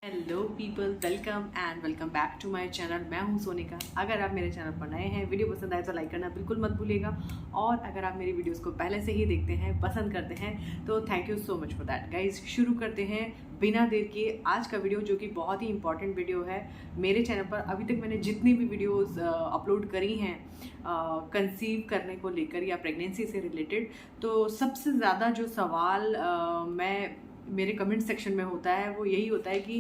Hello people, welcome and welcome back to my channel. मैं हूं सोनिका। अगर आप मेरे चैनल पर नए हैं, वीडियो पसंद आए तो लाइक करना बिल्कुल मत भूलिएगा। और अगर आप मेरी वीडियोस को पहले से ही देखते हैं, पसंद करते हैं, तो thank you so much for that guys. शुरू करते हैं बिना देर किए आज का वीडियो, जो कि बहुत ही इंपॉर्टेंट वीडियो है मेरे चैनल पर। अभी तक मैंने जितनी भी वीडियोज़ अपलोड करी हैं कंसीव करने को लेकर या प्रेगनेंसी से रिलेटेड, तो सबसे ज़्यादा जो सवाल मेरे कमेंट सेक्शन में होता है वो यही होता है कि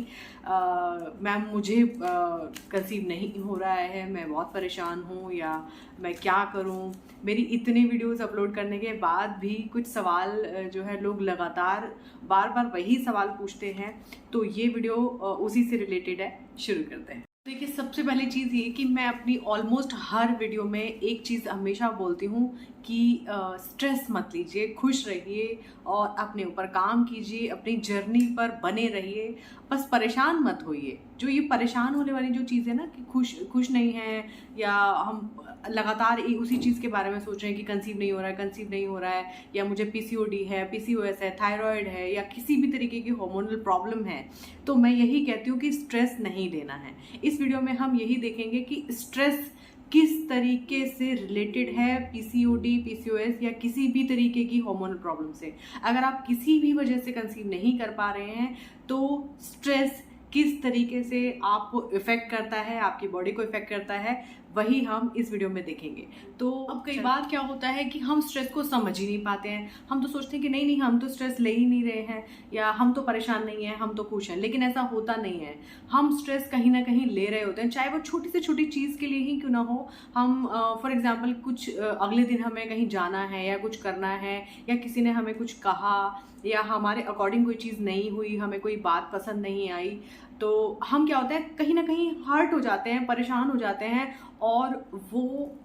मैम मुझे कंसीव नहीं हो रहा है, मैं बहुत परेशान हूँ, या मैं क्या करूँ। मेरी इतनी वीडियोस अपलोड करने के बाद भी कुछ सवाल जो है लोग लगातार बार बार वही सवाल पूछते हैं, तो ये वीडियो उसी से रिलेटेड है। शुरू करते हैं। देखिए, सबसे पहली चीज़ ये कि मैं अपनी ऑलमोस्ट हर वीडियो में एक चीज़ हमेशा बोलती हूँ कि स्ट्रेस मत लीजिए, खुश रहिए और अपने ऊपर काम कीजिए, अपनी जर्नी पर बने रहिए, बस परेशान मत होइए। जो ये परेशान होने वाली जो चीज़ है ना कि खुश नहीं है, या हम लगातार उसी चीज़ के बारे में सोच रहे हैं कि कंसीव नहीं हो रहा है, कंसीव नहीं हो रहा है, या मुझे पीसीओडी है, पीसीओएस है, थायराइड है, या किसी भी तरीके की हार्मोनल प्रॉब्लम है, तो मैं यही कहती हूँ कि स्ट्रेस नहीं लेना है। इस वीडियो में हम यही देखेंगे कि स्ट्रेस किस तरीके से रिलेटेड है पीसीओडी, पीसीओएस या किसी भी तरीके की हार्मोनल प्रॉब्लम से। अगर आप किसी भी वजह से कंसीव नहीं कर पा रहे हैं, तो स्ट्रेस किस तरीके से आपको इफेक्ट करता है, आपकी बॉडी को इफेक्ट करता है, वही हम इस वीडियो में देखेंगे। तो अब कई बार क्या होता है कि हम स्ट्रेस को समझ ही नहीं पाते हैं। हम तो सोचते हैं कि नहीं हम तो स्ट्रेस ले ही नहीं रहे हैं, या हम तो परेशान नहीं हैं, हम तो खुश हैं। लेकिन ऐसा होता नहीं है। हम स्ट्रेस कहीं ना कहीं ले रहे होते हैं, चाहे वो छोटी से छोटी चीज़ के लिए ही क्यों ना हो। हम फॉर एग्जाम्पल कुछ अगले दिन हमें कहीं जाना है या कुछ करना है, या किसी ने हमें कुछ कहा, या हमारे अकॉर्डिंग कोई चीज़ नहीं हुई, हमें कोई बात पसंद नहीं आई, तो हम क्या होता है कहीं ना कहीं हर्ट हो जाते हैं, परेशान हो जाते हैं, और वो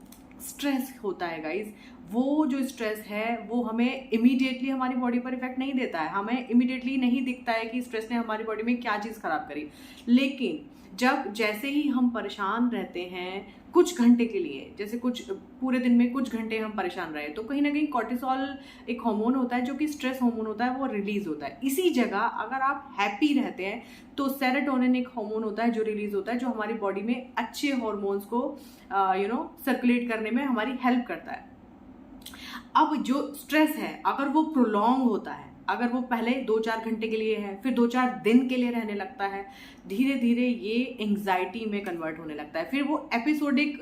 स्ट्रेस होता है गाइज। वो जो स्ट्रेस है वो हमें इमीडिएटली हमारी बॉडी पर इफेक्ट नहीं देता है, हमें इमीडिएटली नहीं दिखता है कि स्ट्रेस ने हमारी बॉडी में क्या चीज़ खराब करी। लेकिन जैसे ही हम परेशान रहते हैं कुछ घंटे के लिए, जैसे कुछ पूरे दिन में कुछ घंटे हम परेशान रहे, तो कहीं ना कहीं कॉर्टिसोल एक हार्मोन होता है जो कि स्ट्रेस हार्मोन होता है, वो रिलीज होता है। इसी जगह अगर आप हैप्पी रहते हैं तो सेरोटोनिन एक हार्मोन होता है जो रिलीज होता है, जो हमारी बॉडी में अच्छे हार्मोन्स को सर्कुलेट करने में हमारी हेल्प करता है। अब जो स्ट्रेस है अगर वो प्रोलॉन्ग होता है, अगर वो पहले 2-4 घंटे के लिए है, फिर 2-4 दिन के लिए रहने लगता है, धीरे धीरे ये एंग्जाइटी में कन्वर्ट होने लगता है, फिर वो एपिसोडिक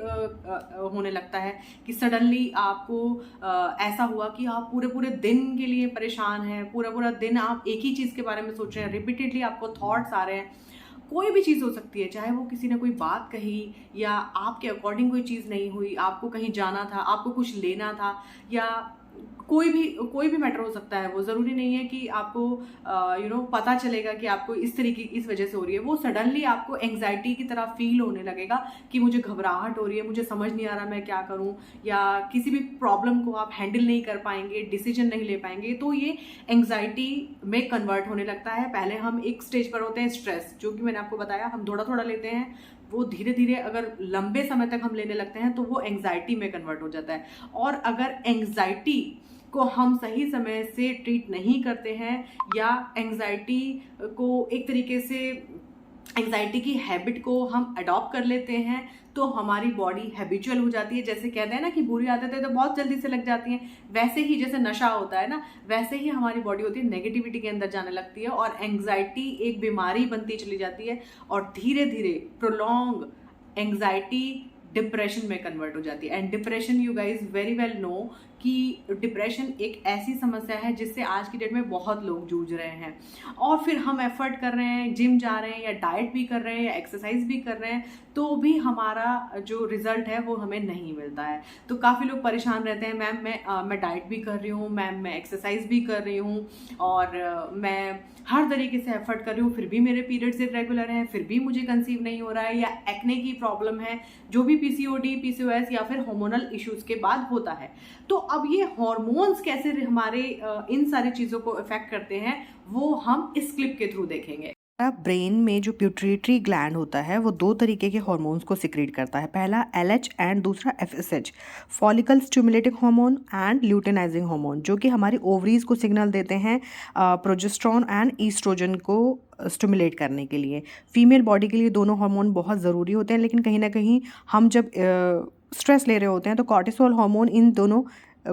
होने लगता है कि सडनली आपको ऐसा हुआ कि आप पूरे पूरे दिन के लिए परेशान हैं, पूरा पूरा दिन आप एक ही चीज़ के बारे में सोच रहे हैं, रिपीटेडली आपको थॉट्स आ रहे हैं। कोई भी चीज़ हो सकती है, चाहे वो किसी ने कोई बात कही, या आपके अकॉर्डिंग कोई चीज़ नहीं हुई, आपको कहीं जाना था, आपको कुछ लेना था, या कोई भी मैटर हो सकता है। वो ज़रूरी नहीं है कि आपको पता चलेगा कि आपको इस वजह से हो रही है। वो सडनली आपको एंग्जाइटी की तरह फील होने लगेगा कि मुझे घबराहट हो रही है, मुझे समझ नहीं आ रहा मैं क्या करूं, या किसी भी प्रॉब्लम को आप हैंडल नहीं कर पाएंगे, डिसीजन नहीं ले पाएंगे, तो ये एंग्जाइटी में कन्वर्ट होने लगता है। पहले हम एक स्टेज पर होते हैं स्ट्रेस, जो कि मैंने आपको बताया, हम थोड़ा थोड़ा लेते हैं, वो धीरे धीरे अगर लंबे समय तक हम लेने लगते हैं तो वो एंग्जाइटी में कन्वर्ट हो जाता है। और अगर एंग्जाइटी को हम सही समय से ट्रीट नहीं करते हैं, या एंग्जाइटी को एक तरीके से एंग्जाइटी की हैबिट को हम अडॉप्ट कर लेते हैं, तो हमारी बॉडी हैबिचुअल हो जाती है। जैसे कहते हैं ना कि बुरी आदतें तो बहुत जल्दी से लग जाती हैं, वैसे ही जैसे नशा होता है ना, वैसे ही हमारी बॉडी होती है, नेगेटिविटी के अंदर जाने लगती है, और एंग्जाइटी एक बीमारी बनती चली जाती है, और धीरे धीरे प्रोलॉन्ग एंग्जाइटी डिप्रेशन में कन्वर्ट हो जाती है। And depression, you guys very well know कि डिप्रेशन एक ऐसी समस्या है जिससे आज की डेट में बहुत लोग जूझ रहे हैं। और फिर हम एफर्ट कर रहे हैं, जिम जा रहे हैं, या डाइट भी कर रहे हैं, या एक्सरसाइज भी कर रहे हैं, तो भी हमारा जो रिजल्ट है वो हमें नहीं मिलता है। तो काफ़ी लोग परेशान रहते हैं, मैम मैं डाइट भी कर रही हूँ, मैम मैं एक्सरसाइज भी कर रही हूँ, और मैं हर तरीके से एफर्ट कर रही हूँ, फिर भी मेरे पीरियड्स इरेगुलर हैं, फिर भी मुझे कंसीव नहीं हो रहा है, या एक्ने की प्रॉब्लम है, जो भी पीसीओडी, पीसीओएस या फिर हार्मोनल इश्यूज के बाद होता है। तो अब ये हार्मोन्स कैसे हमारे इन सारी चीज़ों को इफेक्ट करते हैं, वो हम इस क्लिप के थ्रू देखेंगे। ब्रेन में जो पिट्यूटरी ग्लैंड होता है वो दो तरीके के हार्मोन्स को सिक्रीट करता है। पहला LH एंड दूसरा FSH, follicle stimulating hormone and luteinising hormone, जो कि हमारी ओवरीज को सिग्नल देते हैं प्रोजेस्टेरोन एंड ईस्ट्रोजन को स्टिमुलेट करने के लिए। फीमेल बॉडी के लिए दोनों हार्मोन बहुत ज़रूरी होते हैं, लेकिन कहीं ना कहीं हम जब स्ट्रेस ले रहे होते हैं तो कॉर्टिसोल हार्मोन इन दोनों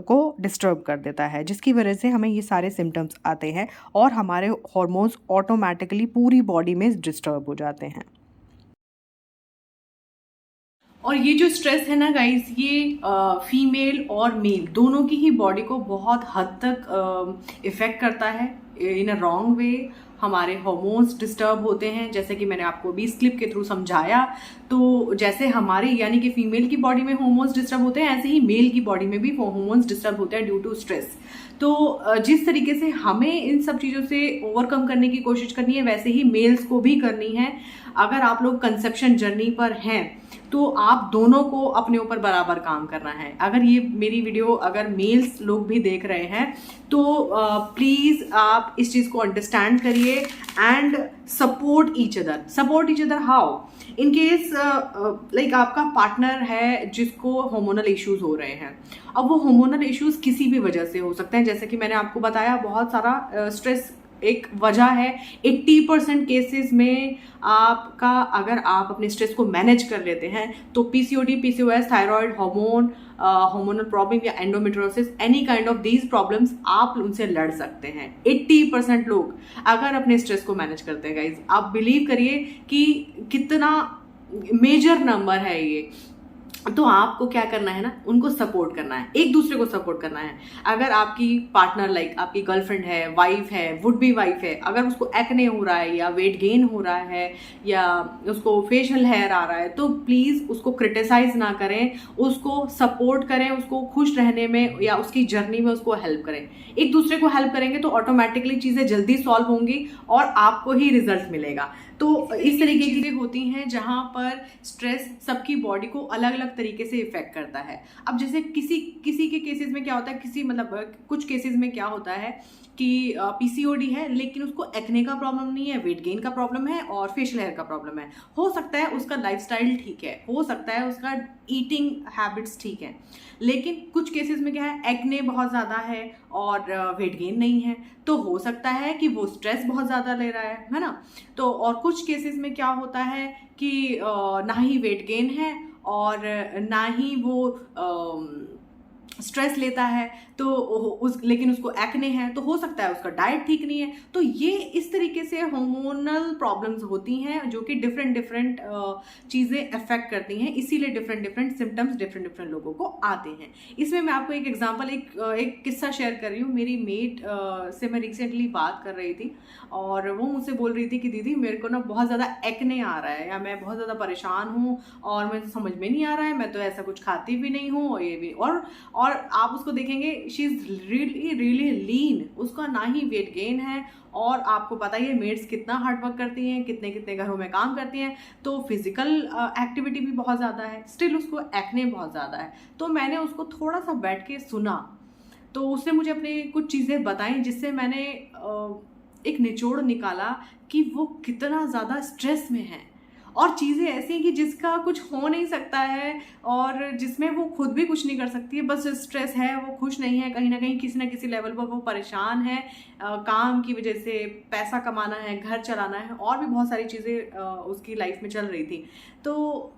को डिस्टर्ब कर देता है, जिसकी वजह से हमें ये सारे सिम्टम्स आते हैं और हमारे हार्मोन्स ऑटोमेटिकली पूरी बॉडी में डिस्टर्ब हो जाते हैं। और ये जो स्ट्रेस है ना गाइस, ये फीमेल और मेल दोनों की ही बॉडी को बहुत हद तक इफ़ेक्ट करता है इन अ रॉन्ग वे। हमारे हार्मोन्स डिस्टर्ब होते हैं, जैसे कि मैंने आपको अभी इस क्लिप के थ्रू समझाया। तो जैसे हमारे यानी कि फीमेल की बॉडी में हार्मोन्स डिस्टर्ब होते हैं, ऐसे ही मेल की बॉडी में भी हार्मोन्स डिस्टर्ब होते हैं ड्यू टू स्ट्रेस। तो जिस तरीके से हमें इन सब चीज़ों से ओवरकम करने की कोशिश करनी है, वैसे ही मेल्स को भी करनी है। अगर आप लोग कंसेप्शन जर्नी पर हैं तो आप दोनों को अपने ऊपर बराबर काम करना है। अगर ये मेरी वीडियो अगर मेल्स लोग भी देख रहे हैं तो प्लीज़ आप इस चीज़ को अंडरस्टैंड करिए and support each other. Support each other how? In case like आपका पार्टनर है जिसको हार्मोनल इश्यूज हो रहे हैं। अब वो हार्मोनल इश्यूज किसी भी वजह से हो सकते हैं, जैसे कि मैंने आपको बताया बहुत सारा स्ट्रेस एक वजह है। 80% केसेस में आपका अगर आप अपने स्ट्रेस को मैनेज कर लेते हैं तो PCOD, PCOS, thyroid, hormonal problem या endometriosis, any kind of these problems आप उनसे लड़ सकते हैं। 80% लोग अगर अपने स्ट्रेस को मैनेज करते हैं गाइज, आप बिलीव करिए कि कितना मेजर नंबर है ये। तो आपको क्या करना है ना, उनको सपोर्ट करना है, एक दूसरे को सपोर्ट करना है। अगर आपकी पार्टनर लाइक आपकी गर्लफ्रेंड है, वाइफ है, वुड बी वाइफ है, अगर उसको एक्ने हो रहा है या वेट गेन हो रहा है या उसको फेशियल हेयर आ रहा है, तो प्लीज़ उसको क्रिटिसाइज ना करें, उसको सपोर्ट करें, उसको खुश रहने में या उसकी जर्नी में उसको हेल्प करें। एक दूसरे को हेल्प करेंगे तो ऑटोमेटिकली चीज़ें जल्दी सॉल्व होंगी और आपको ही रिजल्ट मिलेगा। तो इस तरीके की चीज़ें होती हैं जहाँ पर स्ट्रेस सबकी बॉडी को अलग अलग तरीके से इफेक्ट करता है। अब जैसे किसी के केसेस में क्या होता है, कुछ केसेस में क्या होता है कि PCOD है लेकिन उसको एक्ने का प्रॉब्लम नहीं है, वेट गेन का प्रॉब्लम है और फेशियल हेयर का प्रॉब्लम है। हो सकता है उसका लाइफस्टाइल ठीक है, हो सकता है उसका ईटिंग हैबिट्स ठीक है, लेकिन कुछ केसेस में क्या है, एक्ने बहुत ज़्यादा है और वेट गेन नहीं है, तो हो सकता है कि वो स्ट्रेस बहुत ज़्यादा ले रहा है ना। तो और कुछ केसेस में क्या होता है कि ना ही वेट गेन है और ना ही वो स्ट्रेस लेता है, तो लेकिन उसको एक्ने है, तो हो सकता है उसका डाइट ठीक नहीं है। तो ये इस तरीके से हार्मोनल प्रॉब्लम्स होती हैं जो कि डिफरेंट चीज़ें अफेक्ट करती हैं, इसीलिए डिफरेंट सिम्टम्स डिफरेंट लोगों को आते हैं। इसमें मैं आपको एक एग्जांपल, एक किस्सा शेयर कर रही हूँ। मेरी मेट से मैं रिसेंटली बात कर रही थी और वो मुझसे बोल रही थी कि दीदी मेरे को ना बहुत ज़्यादा एक्ने आ रहा है या मैं बहुत ज़्यादा परेशान हूँ और मुझे समझ में नहीं आ रहा है, मैं तो ऐसा कुछ खाती भी नहीं हूँ और ये भी। और आप उसको देखेंगे, शी इज़ रियली लीन, उसका ना ही वेट गेन है और आपको पता ही है मेड्स कितना हार्ड वर्क करती हैं, कितने घरों में काम करती हैं, तो फिजिकल एक्टिविटी भी बहुत ज़्यादा है, स्टिल उसको एक्ने बहुत ज़्यादा है। तो मैंने उसको थोड़ा सा बैठ के सुना, तो उसने मुझे अपनी कुछ चीज़ें बताई जिससे मैंने एक निचोड़ निकाला कि वो कितना ज़्यादा स्ट्रेस में है और चीज़ें ऐसी हैं कि जिसका कुछ हो नहीं सकता है और जिसमें वो खुद भी कुछ नहीं कर सकती है, बस स्ट्रेस है, वो खुश नहीं है, कहीं ना कहीं किसी ना किसी लेवल पर वो परेशान है, काम की वजह से, पैसा कमाना है, घर चलाना है और भी बहुत सारी चीज़ें उसकी लाइफ में चल रही थी। तो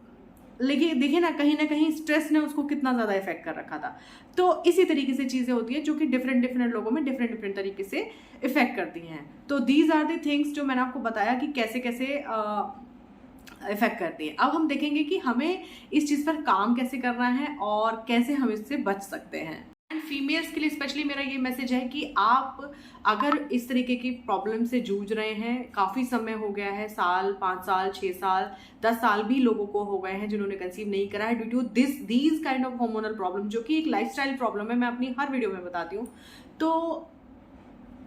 लेकिन देखिए ना कहीं स्ट्रेस ने उसको कितना ज़्यादा इफेक्ट कर रखा था। तो इसी तरीके से चीज़ें होती हैं जो कि डिफरेंट लोगों में डिफरेंट तरीके से इफेक्ट करती हैं। तो दीज आर द थिंग्स जो मैंने आपको बताया कि कैसे इफेक्ट करती है। अब हम देखेंगे कि हमें इस चीज़ पर काम कैसे करना है और कैसे हम इससे बच सकते हैं। एंड फीमेल्स के लिए स्पेशली मेरा ये मैसेज है कि आप अगर इस तरीके की प्रॉब्लम से जूझ रहे हैं, काफ़ी समय हो गया है, साल, 5 साल, 6 साल, 10 साल भी लोगों को हो गए हैं जिन्होंने कंसीव नहीं करा है due to these kind of hormonal problem, जो कि एक लाइफस्टाइल प्रॉब्लम है, मैं अपनी हर वीडियो में बताती हूँ। तो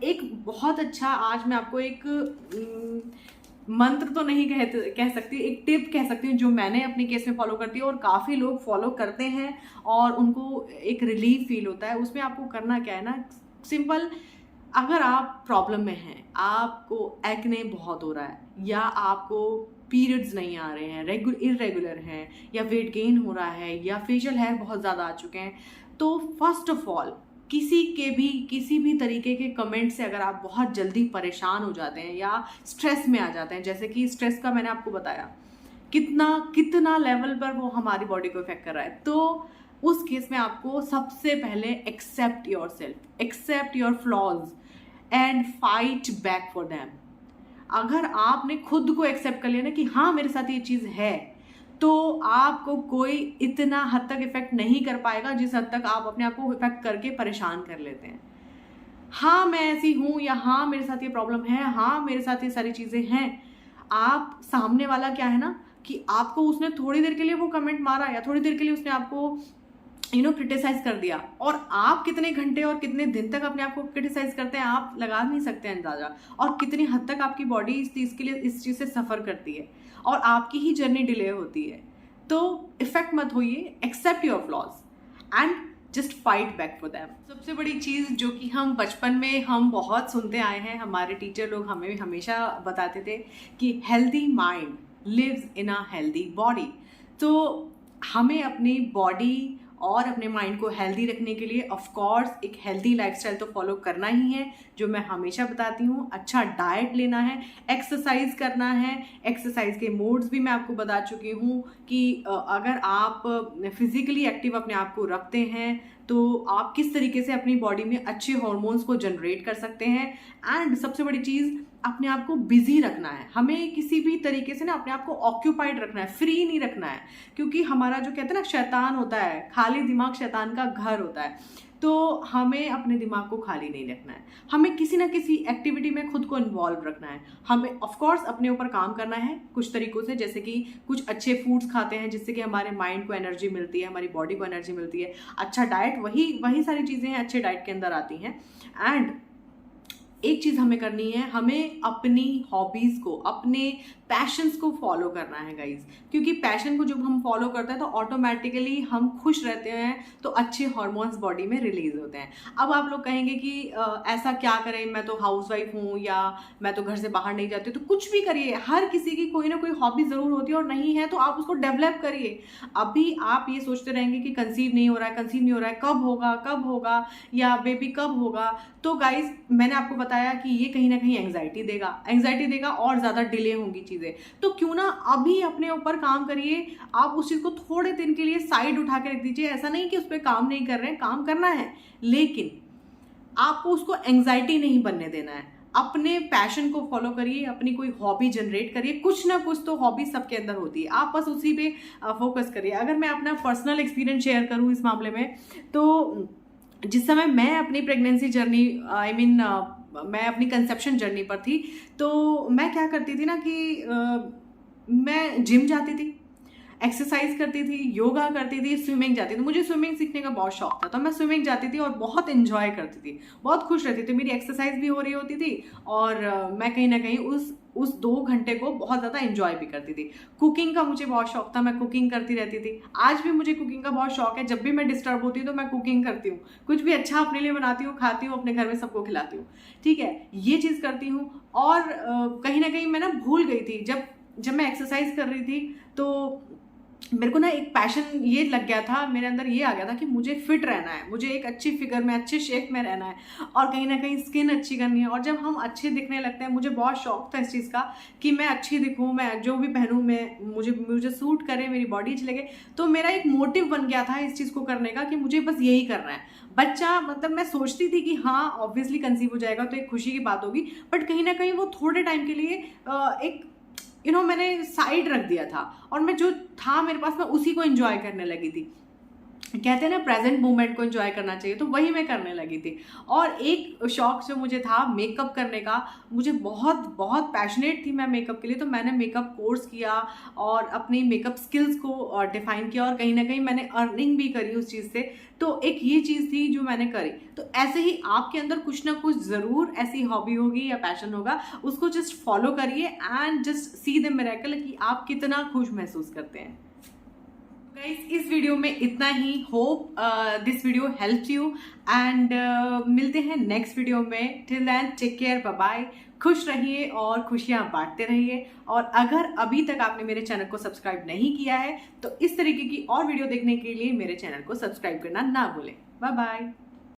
एक बहुत अच्छा, आज मैं आपको एक मंत्र तो नहीं कह सकती, एक टिप कह सकती हूँ जो मैंने अपने केस में फॉलो करती हूँ और काफ़ी लोग फॉलो करते हैं और उनको एक रिलीफ फील होता है। उसमें आपको करना क्या है ना, सिंपल अगर आप प्रॉब्लम में हैं, आपको एक्ने बहुत हो रहा है, या आपको पीरियड्स नहीं आ रहे हैं, इरेगुलर हैं, या वेट गेन हो रहा है, या फेशियल हेयर बहुत ज़्यादा आ चुके हैं, तो फर्स्ट ऑफ ऑल किसी भी तरीके के कमेंट से अगर आप बहुत जल्दी परेशान हो जाते हैं या स्ट्रेस में आ जाते हैं, जैसे कि स्ट्रेस का मैंने आपको बताया कितना लेवल पर वो हमारी बॉडी को इफेक्ट कर रहा है, तो उस केस में आपको सबसे पहले accept yourself, accept your flaws and fight back for them. अगर आपने खुद को एक्सेप्ट कर लिया ना कि हाँ मेरे साथ ये चीज़ है, तो आपको कोई इतना हद तक इफेक्ट नहीं कर पाएगा जिस हद तक आप अपने आप को इफेक्ट करके परेशान कर लेते हैं। हाँ मैं ऐसी हूँ, या हाँ मेरे साथ ये प्रॉब्लम है, हाँ मेरे साथ ये सारी चीज़ें हैं। आप सामने वाला क्या है ना कि आपको उसने थोड़ी देर के लिए वो कमेंट मारा, या थोड़ी देर के लिए उसने आपको क्रिटिसाइज कर दिया, और आप कितने घंटे और कितने दिन तक अपने आप को क्रिटिसाइज करते हैं आप लगा नहीं सकते अंदाजा, और कितनी हद तक आपकी बॉडी इस चीज़ से सफ़र करती है, और आपकी ही जर्नी डिले होती है। तो इफेक्ट मत होइए, accept your flaws and just fight back for them. सबसे बड़ी चीज़ जो कि हम बचपन में हम बहुत सुनते आए हैं, हमारे टीचर लोग हमें हमेशा बताते थे कि healthy mind lives in a healthy body. तो हमें अपनी बॉडी और अपने माइंड को हेल्दी रखने के लिए ऑफ कोर्स एक हेल्दी लाइफस्टाइल तो फॉलो करना ही है, जो मैं हमेशा बताती हूँ। अच्छा डाइट लेना है, एक्सरसाइज करना है। एक्सरसाइज के मोड्स भी मैं आपको बता चुकी हूँ कि अगर आप फिजिकली एक्टिव अपने आप को रखते हैं तो आप किस तरीके से अपनी बॉडी में अच्छे हार्मोन्स को जनरेट कर सकते हैं। एंड सबसे बड़ी चीज़, अपने आप को बिजी रखना है। हमें किसी भी तरीके से ना अपने आप को ऑक्यूपाइड रखना है, फ्री नहीं रखना है, क्योंकि हमारा जो कहते हैं ना शैतान होता है, खाली दिमाग शैतान का घर होता है। तो हमें अपने दिमाग को खाली नहीं रखना है, हमें किसी ना किसी एक्टिविटी में खुद को इन्वॉल्व रखना है। हमें ऑफ कोर्स अपने ऊपर काम करना है कुछ तरीकों से, जैसे कि कुछ अच्छे फूड्स खाते हैं जिससे कि हमारे माइंड को एनर्जी मिलती है, हमारी बॉडी को एनर्जी मिलती है। अच्छा डाइट, वही सारी चीज़ें हैं अच्छे डाइट के अंदर आती हैं। एंड एक चीज़ हमें करनी है, हमें अपनी हॉबीज़ को, अपने पैशंस को फॉलो करना है गाइज, क्योंकि पैशन को जब हम फॉलो करते हैं तो ऑटोमेटिकली हम खुश रहते हैं, तो अच्छे हार्मोन्स बॉडी में रिलीज होते हैं। अब आप लोग कहेंगे कि ऐसा क्या करें, मैं तो हाउसवाइफ हूँ या मैं तो घर से बाहर नहीं जाती, तो कुछ भी करिए। हर किसी की कोई ना कोई हॉबी ज़रूर होती है, और नहीं है तो आप उसको डेवलप करिए। अभी आप ये सोचते रहेंगे कि कंसीव नहीं हो रहा है, कब होगा या बेबी कब होगा, तो गाइज मैंने आपको बताया कि ये कहीं ना कहीं एंग्जाइटी देगा और ज़्यादा डिले होंगी चीज़ें। तो क्यों ना अभी अपने ऊपर काम करिए। आप उस चीज़ को थोड़े दिन के लिए साइड उठा के रख दीजिए। ऐसा नहीं कि उस पर काम नहीं कर रहे हैं, काम करना है, लेकिन आपको उसको एंग्जाइटी नहीं बनने देना है। अपने पैशन को फॉलो करिए, अपनी कोई हॉबी जनरेट करिए। कुछ ना कुछ तो हॉबी सबके अंदर होती है, आप बस उसी पे फोकस करिए। अगर मैं अपना पर्सनल एक्सपीरियंस शेयर करूँ इस मामले में, तो जिस समय मैं अपनी प्रेगनेंसी जर्नी मैं अपनी कंसेप्शन जर्नी पर थी, तो मैं क्या करती थी ना कि मैं जिम जाती थी, एक्सरसाइज करती थी, योगा करती थी, स्विमिंग जाती थी। मुझे स्विमिंग सीखने का बहुत शौक था, तो मैं स्विमिंग जाती थी और बहुत एंजॉय करती थी, बहुत खुश रहती थी। मेरी एक्सरसाइज भी हो रही होती थी और मैं कहीं ना कहीं उस 2 घंटे को बहुत ज़्यादा एंजॉय भी करती थी। कुकिंग का मुझे बहुत शौक था, मैं कुकिंग करती रहती थी। आज भी मुझे कुकिंग का बहुत शौक है। जब भी मैं डिस्टर्ब होती हूँ तो मैं कुकिंग करती हूँ, कुछ भी अच्छा अपने लिए बनाती हूँ, खाती हूँ, अपने घर में सबको खिलाती हूँ। ठीक है, ये चीज़ करती हूँ। और कहीं ना कहीं मैं ना भूल गई थी, जब मैं एक्सरसाइज कर रही थी तो मेरे को ना एक पैशन ये लग गया था, मेरे अंदर ये आ गया था कि मुझे फिट रहना है, मुझे एक अच्छी फिगर में, अच्छे शेप में रहना है, और कहीं ना कहीं स्किन अच्छी करनी है। और जब हम अच्छे दिखने लगते हैं, मुझे बहुत शौक था इस चीज़ का कि मैं अच्छी दिखूं, मैं जो भी पहनूं, मैं मुझे सूट करे, मेरी बॉडी अच्छी लगे। तो मेरा एक मोटिव बन गया था इस चीज़ को करने का कि मुझे बस यही करना है। बच्चा मतलब मैं सोचती थी कि हाँ ऑब्वियसली कंसीव हो जाएगा तो एक खुशी की बात होगी, बट कहीं ना कहीं वो थोड़े टाइम के लिए एक मैंने साइड रख दिया था, और मैं जो था मेरे पास मैं उसी को एंजॉय करने लगी थी। कहते हैं ना प्रेजेंट मोमेंट को एंजॉय करना चाहिए, तो वही मैं करने लगी थी। और एक शौक जो मुझे था मेकअप करने का, मुझे बहुत बहुत पैशनेट थी मैं मेकअप के लिए, तो मैंने मेकअप कोर्स किया और अपनी मेकअप स्किल्स को डिफाइन किया, और कहीं ना कहीं मैंने अर्निंग भी करी उस चीज़ से। तो एक ये चीज़ थी जो मैंने करी। तो ऐसे ही आपके अंदर कुछ ना कुछ ज़रूर ऐसी हॉबी होगी या पैशन होगा, उसको जस्ट फॉलो करिए and just see the miracle कि आप कितना खुश महसूस करते हैं। गाइस इस वीडियो में इतना ही। Hope this video help you and मिलते हैं नेक्स्ट वीडियो में। Till then take care, bye bye. खुश रहिए और खुशियां बांटते रहिए। और अगर अभी तक आपने मेरे चैनल को सब्सक्राइब नहीं किया है तो इस तरीके की और वीडियो देखने के लिए मेरे चैनल को सब्सक्राइब करना ना भूलें। Bye bye.